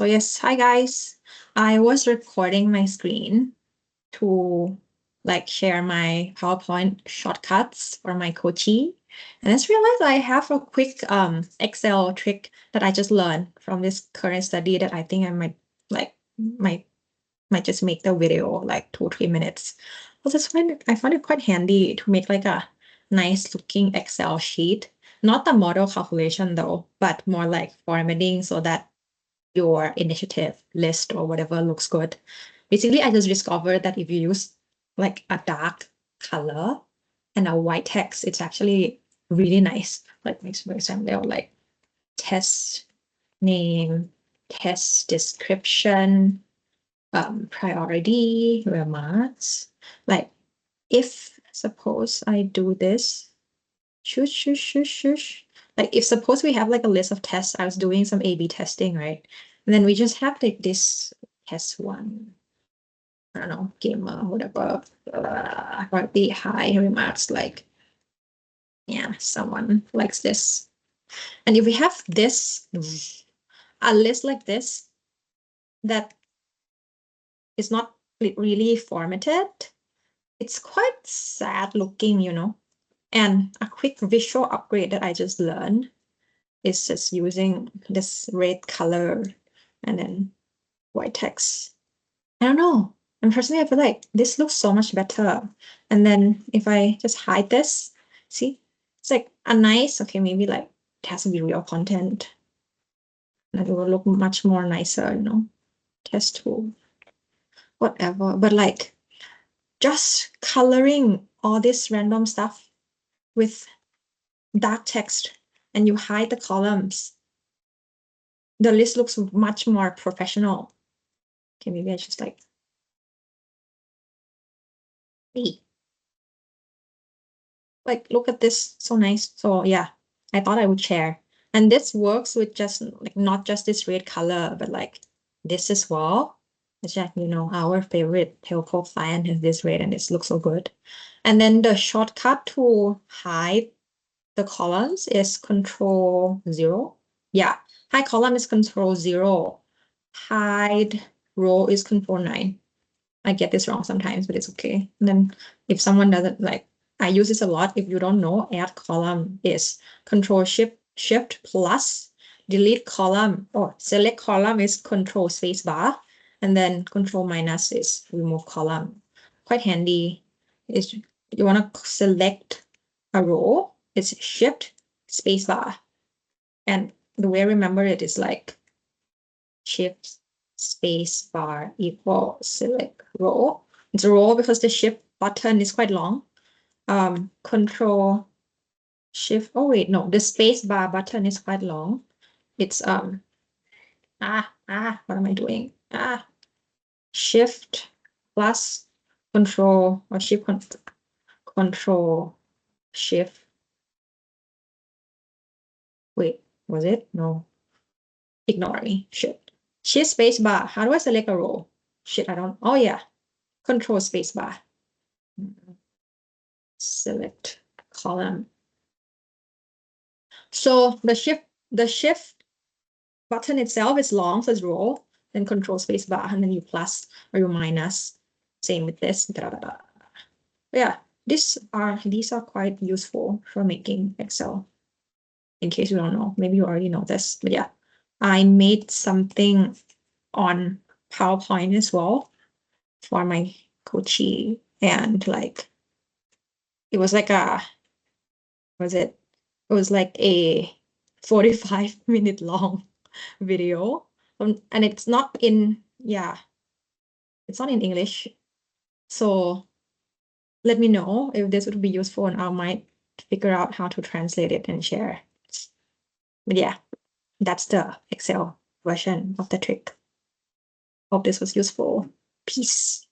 So yes, hi guys. I was recording my screen to share my PowerPoint shortcuts for my Kochi. And I just realized I have a quick Excel trick that I just learned from this current study that I think I might just make the video like 2-3 minutes. I found it quite handy to make like a nice looking Excel sheet. Not the model calculation though, but more like formatting so that your initiative list or whatever looks good. Basically, I just discovered that if you use like a dark color and a white text, it's actually really nice. Like, for example, like test name, test description, priority, remarks. Like, if suppose I do this, shush. Like, if suppose we have like a list of tests, I was doing some A/B testing, right? And then we just have like this test one. I don't know, gamer, whatever. Probably high remarks like, yeah, someone likes this. And if we have this, a list like this, that is not really formatted, it's quite sad looking, you know. And a quick visual upgrade that I just learned is just using this red color and then white text. I don't know. And personally, I feel like this looks so much better. And then if I just hide this, see, it's like a nice, okay, maybe like it has to be real content. And it will look much more nicer, you know, test tool, whatever. But like just coloring all this random stuff with dark text and you hide the columns, the list looks much more professional. Okay, maybe I just like look at this, so nice. So yeah, I thought I would share. And this works with just like not just this red color, but like this as well. It's just, you know, our favorite telco client has this red and this looks so good. And then the shortcut to hide the columns is Control-0. Yeah, hide column is Control-0. Hide row is Control-9. I get this wrong sometimes, but it's okay. And then if someone doesn't like, I use this a lot. If you don't know, add column is Control-Shift plus delete column or select column is Control space bar, and then Control minus is remove column. Quite handy. Is you want to select a row, it's Shift space bar, and the way I remember it is like Shift space bar equal select row. It's a row because the shift button is quite long. Control shift. Oh wait, no, the space bar button is quite long. It's what am I doing? Shift plus control or shift control shift. Wait, was it? No. Ignore me. Shift space bar. How do I select a row? Shit, I don't. Oh yeah. Control space bar. Select column. So the shift button itself is long, so it's row, then Control space bar, and then you plus or you minus. Same with this. Yeah, these are quite useful for making Excel. In case you don't know, maybe you already know this, but yeah, I made something on PowerPoint as well for my Kochi, and like it was like a it was like a 45-minute long video, and it's not in English, so let me know if this would be useful and I might figure out how to translate it and share. But yeah, that's the Excel version of the trick. Hope this was useful. Peace.